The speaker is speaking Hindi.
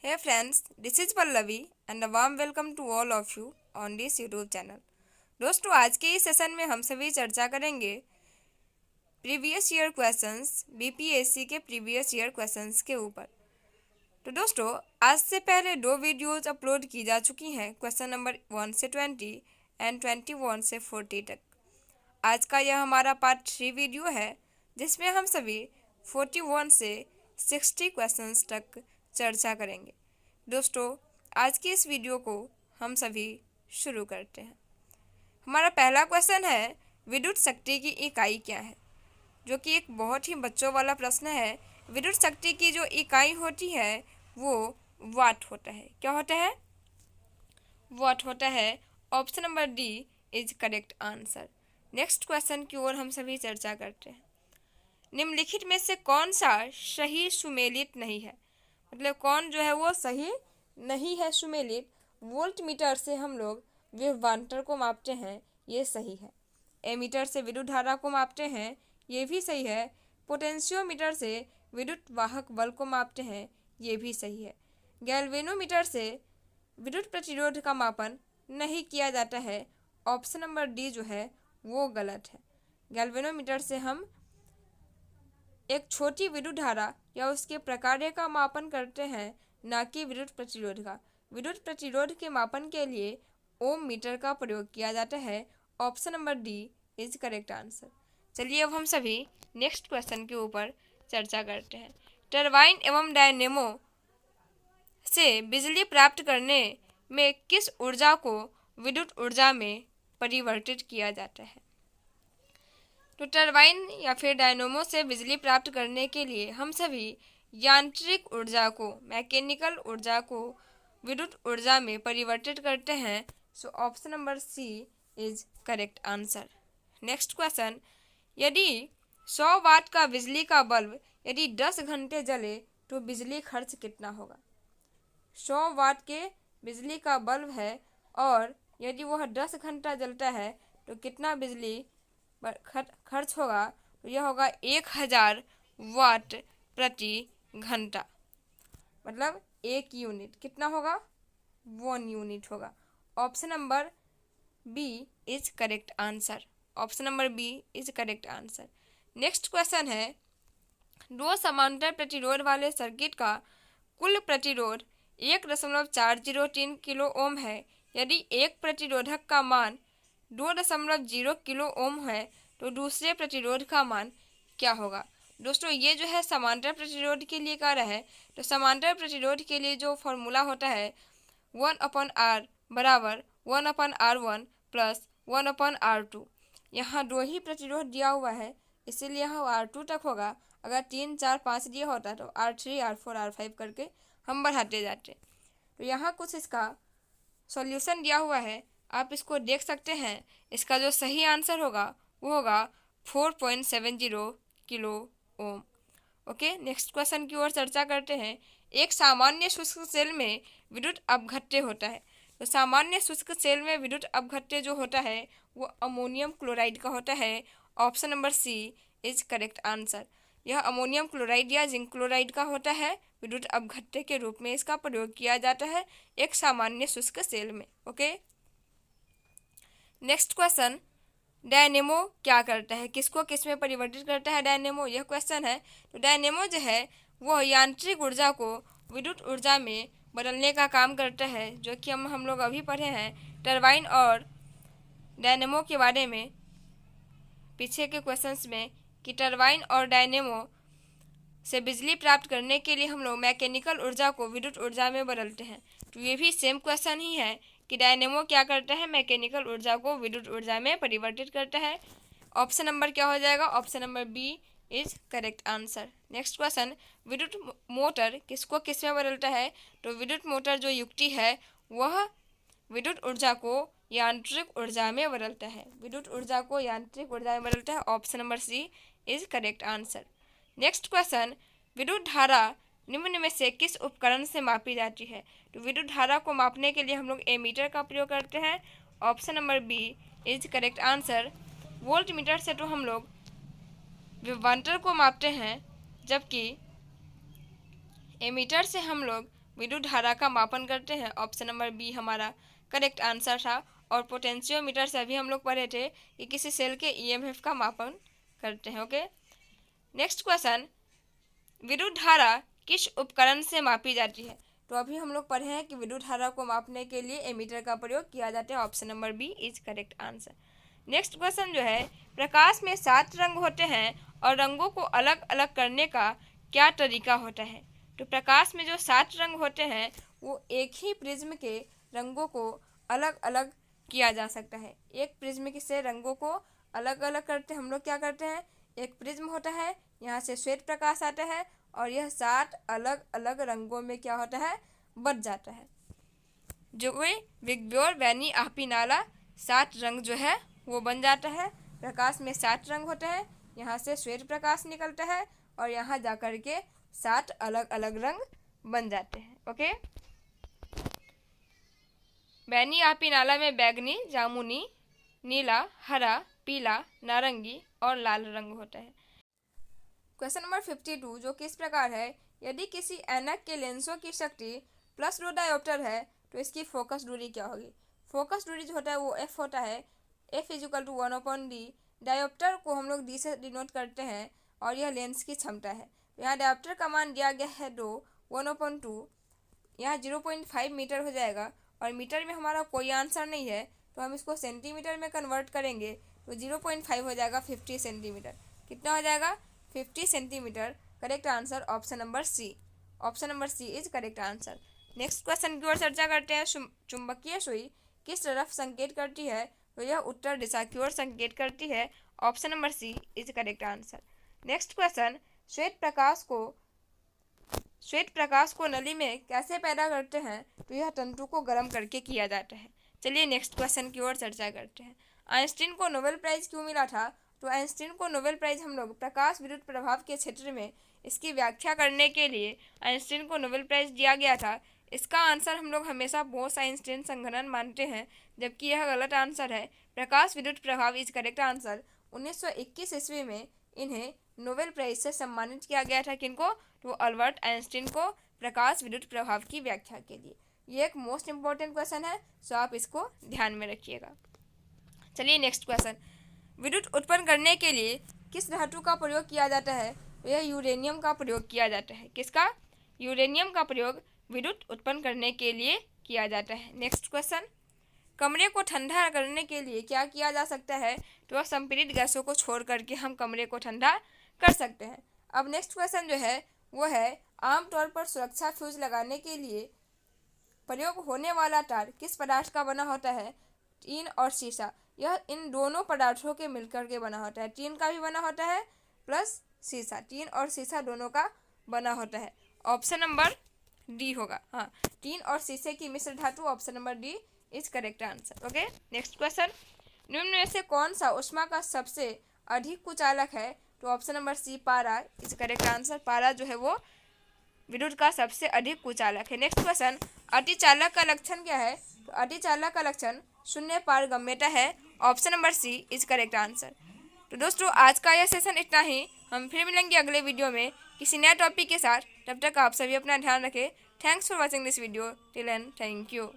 Hey friends, this is Pallavi and a warm welcome to all of you on this YouTube channel. दोस्तों आज के इस सेशन में हम सभी चर्चा करेंगे प्रीवियस ईयर क्वेश्चंस बीपीएससी के प्रीवियस ईयर क्वेश्चंस के ऊपर। तो दोस्तों आज से पहले 2 वीडियोज अपलोड की जा चुकी हैं क्वेश्चन नंबर 1 से 20 एंड 21 से 40 तक। आज का यह हमारा पार्ट 3 वीडियो है जिसमें हम सभी 41 से 60 क्वेश्चंस तक चर्चा करेंगे। दोस्तों आज की इस वीडियो को हम सभी शुरू करते हैं। हमारा पहला क्वेश्चन है विद्युत शक्ति की इकाई क्या है, जो कि एक बहुत ही बच्चों वाला प्रश्न है। विद्युत शक्ति की जो इकाई होती है वो वाट होता है। क्या होता है? वाट होता है। Option number D is correct answer. Next question की ओर हम सभी चर्चा करते हैं। निम्नलिखित में से कौन सा सही सुमेलित नहीं है, मतलब कौन जो है वो सही नहीं है सुमेलित। वोल्ट मीटर से हम लोग विभवांतर को मापते हैं, ये सही है। एमीटर से विद्युत धारा को मापते हैं, ये भी सही है। पोटेंशियोमीटर से विद्युत वाहक बल को मापते हैं, ये भी सही है। गैल्वेनोमीटर से विद्युत प्रतिरोध का मापन नहीं किया जाता है। ऑप्शन नंबर डी जो है वो गलत है। गैल्वेनोमीटर से हम एक छोटी विद्युत धारा या उसके प्रकार का मापन करते हैं, ना कि विद्युत प्रतिरोध का। विद्युत प्रतिरोध के मापन के लिए ओम मीटर का प्रयोग किया जाता है। Option number D is correct answer. चलिए अब हम सभी नेक्स्ट क्वेश्चन के ऊपर चर्चा करते हैं। टरबाइन एवं डायनेमो से बिजली प्राप्त करने में किस ऊर्जा को विद्युत ऊर्जा में परिवर्तित किया जाता है? तो टरबाइन या फिर डायनेमो से बिजली प्राप्त करने के लिए हम सभी यांत्रिक ऊर्जा को, मैकेनिकल ऊर्जा को विद्युत ऊर्जा में परिवर्तित करते हैं। So option number C is correct answer. Next question, यदि 100 वाट का बिजली का बल्ब यदि 10 घंटे जले तो बिजली खर्च कितना होगा? 100 वाट के बिजली का बल्ब है और यदि वह 10 घंटा जलता है तो कितना बिजली खर्च होगा? तो यह होगा 1000 वाट प्रति घंटा, मतलब 1 यूनिट। कितना होगा? 1 यूनिट होगा। Option number B is correct answer. Option number B is correct answer. Next question है, 2 समांतर प्रतिरोध वाले सर्किट का कुल प्रतिरोध 1.403 किलो ओम है। यदि एक प्रतिरोधक का मान 2.0 किलो ओम है तो दूसरे प्रतिरोध का मान क्या होगा? दोस्तों ये जो है समांतर प्रतिरोध के लिए कार्य है। तो समांतर प्रतिरोध के लिए जो फॉर्मूला होता है 1/R बराबर 1/R1 प्लस 1/R2। यहाँ 2 ही प्रतिरोध दिया हुआ है, इसीलिए यहाँ R2 तक होगा। अगर 3, 4, 5 दिया होता तो R3, R4, R5 करके हम बढ़ाते जाते। तो यहाँ कुछ इसका सॉल्यूशन दिया हुआ है, आप इसको देख सकते हैं। इसका जो सही आंसर होगा वो होगा 4.70 kilo ohm. Okay, next question की ओर चर्चा करते हैं। एक सामान्य शुष्क सेल में विद्युत अपघट्य होता है। तो सामान्य शुष्क सेल में विद्युत अपघट्य जो होता है वो अमोनियम क्लोराइड का होता है। Option number C is correct answer. यह अमोनियम क्लोराइड या जिंक क्लोराइड का होता है। विद्युत अपघट्य के रूप में इसका प्रयोग किया जाता है एक सामान्य शुष्क सेल में। ओके, नेक्स्ट क्वेश्चन, डायनेमो क्या करता है, किसको किस में परिवर्तित करता है डायनेमो? यह क्वेश्चन है। तो डायनेमो जो है वो यांत्रिक ऊर्जा को विद्युत ऊर्जा में बदलने का काम करता है, जो कि हम लोग अभी पढ़े हैं टरबाइन और डायनेमो के बारे में पीछे के क्वेश्चंस में, कि टरबाइन और डायनेमो से बिजली प्राप्त करने के लिए हम लोग मैकेनिकल ऊर्जा को विद्युत ऊर्जा में बदलते हैं। तो ये भी सेम क्वेश्चन ही है कि डायनेमो क्या करता है, मैकेनिकल ऊर्जा को विद्युत ऊर्जा में परिवर्तित करता है। ऑप्शन नंबर क्या हो जाएगा? Option number B is correct answer. Next question, विद्युत मोटर किसको किस में बदलता है? तो विद्युत मोटर जो युक्ति है वह विद्युत ऊर्जा को यांत्रिक ऊर्जा में बदलता है। विद्युत ऊर्जा को यांत्रिक ऊर्जा में बदलता है। Option number C is correct answer. Next question, विद्युत धारा निम्न में से किस उपकरण से मापी जाती है? तो विद्युत धारा को मापने के लिए हम लोग एमीटर का प्रयोग करते हैं। Option number B is correct answer. Voltmeter से तो हम लोग विभवांतर को मापते हैं, जबकि एमीटर से हम लोग विद्युत धारा का मापन करते हैं। ऑप्शन नंबर बी हमारा करेक्ट आंसर था। और पोटेंशियोमीटर से अभी हम लोग पढ़े थे कि किसी सेल के ईएमएफ का मापन करते हैं। ओके, नेक्स्ट क्वेश्चन, विद्युत धारा किस उपकरण से मापी जाती है? तो अभी हम लोग पढ़े हैं कि विद्युत धारा को मापने के लिए एमीटर का प्रयोग किया जाता है। Option number B is correct answer. Next question जो है, प्रकाश में 7 रंग होते हैं और रंगों को अलग अलग करने का क्या तरीका होता है? तो प्रकाश में जो 7 रंग होते हैं वो एक ही प्रिज्म के रंगों को अलग अलग किया जा सकता है। एक प्रिज्म से रंगों को अलग अलग करते हम लोग क्या करते हैं, एक प्रिज्म होता है, यहाँ से श्वेत प्रकाश आता है और यह 7 अलग अलग रंगों में क्या होता है, बच जाता है। जो वे विग्योर वैनी आपिनाला 7 रंग जो है वो बन जाता है। प्रकाश में 7 रंग होते हैं, यहाँ से श्वेत प्रकाश निकलता है और यहाँ जाकर के 7 अलग अलग रंग बन जाते हैं। ओके, बैनी आपिनाला में बैगनी, जामुनी, नीला, हरा, पीला, नारंगी और लाल रंग होता है। क्वेश्चन नंबर 52 जो कि इस प्रकार है, यदि किसी ऐनक के लेंसों की शक्ति प्लस दो डायोप्टर है तो इसकी फोकस दूरी क्या होगी? फोकस दूरी जो होता है वो एफ होता है, F is equal to 1/d। Dioptre को हम लोग डी से डिनोट करते हैं और यह लेंस की क्षमता है। यहाँ डायोप्टर का मान दिया गया है 1/2, यहाँ 0.5 मीटर हो जाएगा और मीटर में हमारा कोई आंसर नहीं है तो हम इसको सेंटीमीटर में कन्वर्ट करेंगे तो 0.5 हो जाएगा 50 सेंटीमीटर। कितना हो जाएगा? 50 centimetre. Correct answer option number C. Option number C is correct answer. Next question की ओर चर्चा करते हैं। चुंबकीय सुई किस तरफ संकेत करती है? तो यह उत्तर दिशा की ओर संकेत करती है। Option number C is correct answer. Next question, श्वेत प्रकाश को नली में कैसे पैदा करते हैं? तो यह तंतु को गर्म करके किया जाता है। चलिए नेक्स्ट क्वेश्चन की ओर चर्चा करते हैं। आइंस्टीन को नोबेल प्राइज क्यों मिला था? तो आइंस्टीन को नोबेल प्राइज हम लोग प्रकाश विद्युत प्रभाव के क्षेत्र में इसकी व्याख्या करने के लिए आइंस्टीन को नोबेल प्राइज दिया गया था। इसका आंसर हम लोग हमेशा बोस आइंस्टीन संघनन मानते हैं, जबकि यह गलत आंसर है। प्रकाश विद्युत प्रभाव इज करेक्ट आंसर। 1921 ईस्वी में इन्हें नोबेल प्राइज से सम्मानित किया गया था। किनको? तो अल्बर्ट आइंस्टीन को प्रकाश विद्युत प्रभाव की व्याख्या के लिए। ये एक मोस्ट इंपॉर्टेंट क्वेश्चन है, सो आप इसको ध्यान में रखिएगा। चलिए नेक्स्ट क्वेश्चन, विद्युत उत्पन्न करने के लिए किस धातु का प्रयोग किया जाता है? यह यूरेनियम का प्रयोग किया जाता है। किसका? यूरेनियम का प्रयोग विद्युत उत्पन्न करने के लिए किया जाता है। नेक्स्ट क्वेश्चन, कमरे को ठंडा करने के लिए क्या किया जा सकता है? तो संपीड़ित गैसों को छोड़ करके हम कमरे को ठंडा कर सकते हैं। अब नेक्स्ट क्वेश्चन जो है वो है, आमतौर पर सुरक्षा फ्यूज लगाने के लिए प्रयोग होने वाला तार किस पदार्थ का बना होता है? टीन और शीशा। यह इन दोनों पदार्थों के मिलकर के बना होता है। टीन का भी बना होता है प्लस शीशा, टीन और शीशा दोनों का बना होता है। ऑप्शन नंबर डी होगा। हाँ, टीन और शीशे की मिश्र धातु, option number D is correct answer. Okay, next question, निम्न में से कौन सा ऊष्मा का सबसे अधिक कुचालक है? तो ऑप्शन नंबर सी पारा इज करेक्ट आंसर। पारा जो है वो विद्युत का सबसे अधिक कुचालक है। नेक्स्ट क्वेश्चन, अतिचालक का लक्षण क्या है? तो अतिचालक का लक्षण शून्य पारगम्यता है। Option number C is correct answer. तो दोस्तों आज का यह सेशन इतना ही। हम फिर मिलेंगे अगले वीडियो में किसी नए टॉपिक के साथ। तब तक आप सभी अपना ध्यान रखें। Thanks for watching this video till and thank you.